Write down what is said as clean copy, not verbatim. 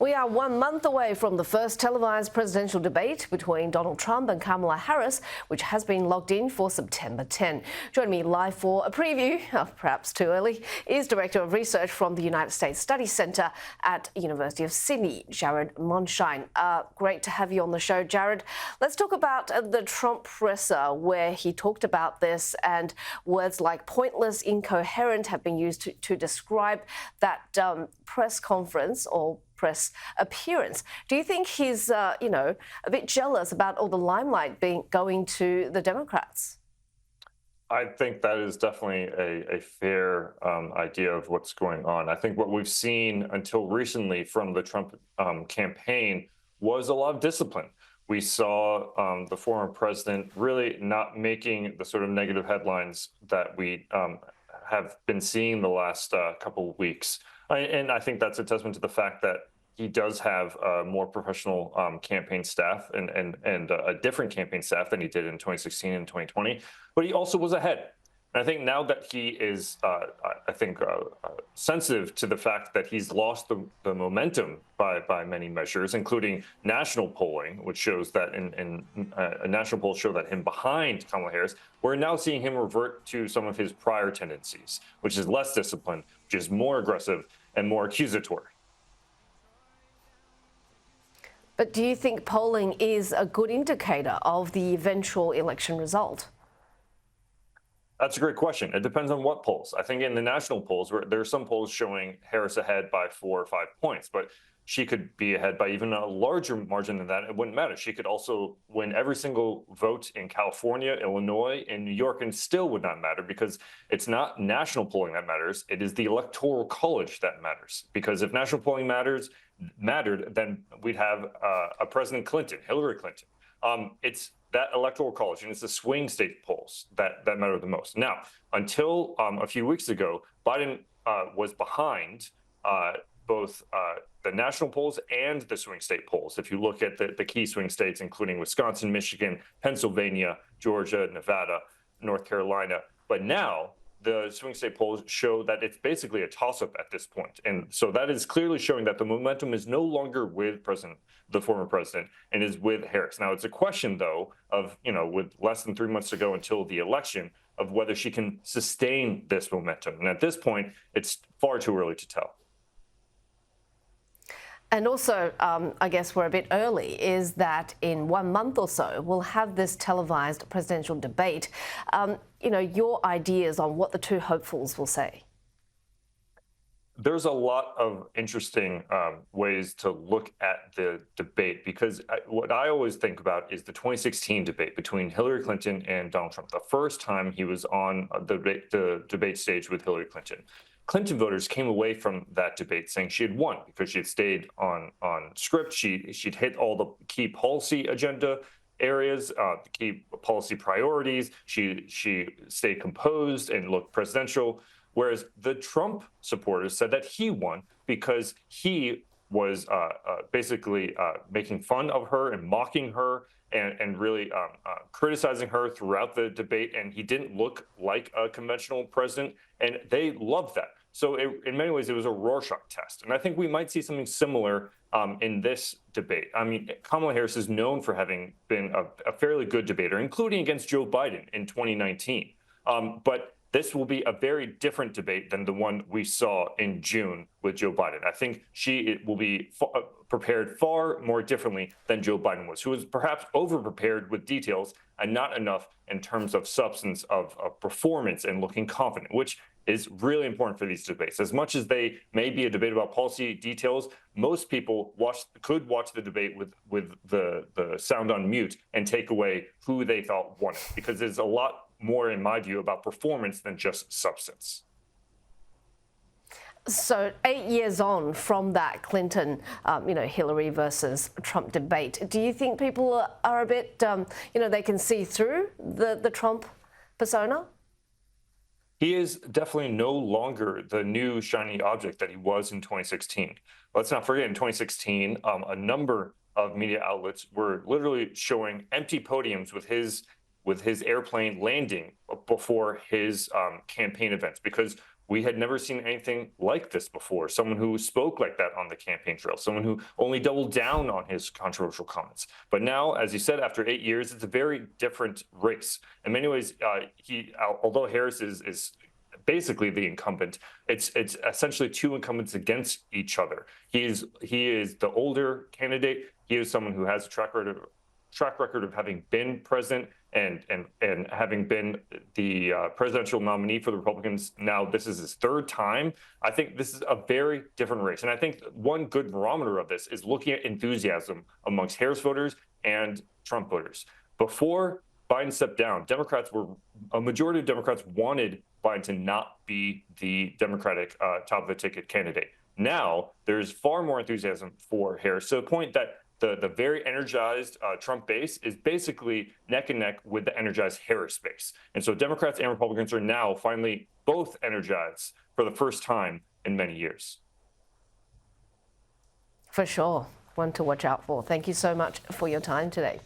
We are 1 month away from the first televised presidential debate between Donald Trump and Kamala Harris, which has been locked in for September 10. Joining me live for a preview, perhaps too early, is Director of Research from the United States Study Centre at University of Sydney, Jared Mondschein. Great to have you on the show, Jared. Let's talk about the Trump presser, where he talked about this, and words like pointless, incoherent have been used to describe that press conference or press appearance. Do you think he's, a bit jealous about all the limelight going to the Democrats? I think that is definitely a fair idea of what's going on. I think what we've seen until recently from the Trump campaign was a lot of discipline. We saw the former president really not making the sort of negative headlines that we have been seeing the last couple of weeks. And I think that's a testament to the fact that he does have a more professional campaign staff and a different campaign staff than he did in 2016 and 2020. But he also was ahead. And I think now that he is, sensitive to the fact that he's lost the momentum by many measures, including national polling, which shows that in national polls show that him behind Kamala Harris, we're now seeing him revert to some of his prior tendencies, which is less disciplined, which is more aggressive and more accusatory. But do you think polling is a good indicator of the eventual election result? That's a great question. It depends on what polls. I think in the national polls, where there are some polls showing Harris ahead by 4 or 5 points, but she could be ahead by even a larger margin than that. It wouldn't matter. She could also win every single vote in California, Illinois, and New York, and still would not matter, because it's not national polling that matters. It is the Electoral College that matters. Because if national polling mattered, then we'd have a President Clinton, Hillary Clinton. It's that Electoral College, and it's the swing state polls that matter the most. Now, until a few weeks ago, Biden was behind both the national polls and the swing state polls. If you look at the key swing states, including Wisconsin, Michigan, Pennsylvania, Georgia, Nevada, North Carolina. But now the swing state polls show that it's basically a toss-up at this point. And so that is clearly showing that the momentum is no longer with the former president, and is with Harris. Now, it's a question, though, of, with less than 3 months to go until the election, of whether she can sustain this momentum. And at this point, it's far too early to tell. And also, I guess we're a bit early, is that in 1 month or so, we'll have this televised presidential debate. Your ideas on what the two hopefuls will say? There's a lot of interesting ways to look at the debate, because what I always think about is the 2016 debate between Hillary Clinton and Donald Trump, the first time he was on the debate stage with Hillary Clinton. Clinton voters came away from that debate saying she had won because she had stayed on script. She'd hit all the key policy agenda areas, the key policy priorities. She stayed composed and looked presidential. Whereas the Trump supporters said that he won because he was basically making fun of her and mocking her and really criticizing her throughout the debate. And he didn't look like a conventional president. And they loved that. So in many ways, it was a Rorschach test. And I think we might see something similar in this debate. I mean, Kamala Harris is known for having been a fairly good debater, including against Joe Biden in 2019. But this will be a very different debate than the one we saw in June with Joe Biden. I think she will be prepared far more differently than Joe Biden was, who was perhaps over-prepared with details and not enough in terms of substance of performance and looking confident, which is really important for these debates. As much as they may be a debate about policy details, most people could watch the debate with the sound on mute and take away who they thought won it, because there's a lot more, in my view, about performance than just substance. So 8 years on from that Clinton, Hillary versus Trump debate, do you think people are a bit, they can see through the Trump persona? He is definitely no longer the new shiny object that he was in 2016. Let's not forget, in 2016, a number of media outlets were literally showing empty podiums with his airplane landing before his campaign events, because we had never seen anything like this before. Someone who spoke like that on the campaign trail, someone who only doubled down on his controversial comments. But now, as you said, after 8 years, it's a very different race. In many ways, although Harris is basically the incumbent, it's essentially two incumbents against each other. He is the older candidate. He is someone who has a track record of having been president and having been the presidential nominee for the Republicans. Now this is his third time. I think this is a very different race. And I think one good barometer of this is looking at enthusiasm amongst Harris voters and Trump voters. Before Biden stepped down, a majority of Democrats wanted Biden to not be the Democratic top of the ticket candidate. Now there's far more enthusiasm for Harris, to the point that the very energized Trump base is basically neck and neck with the energized Harris base. And so Democrats and Republicans are now finally both energized for the first time in many years. For sure. One to watch out for. Thank you so much for your time today.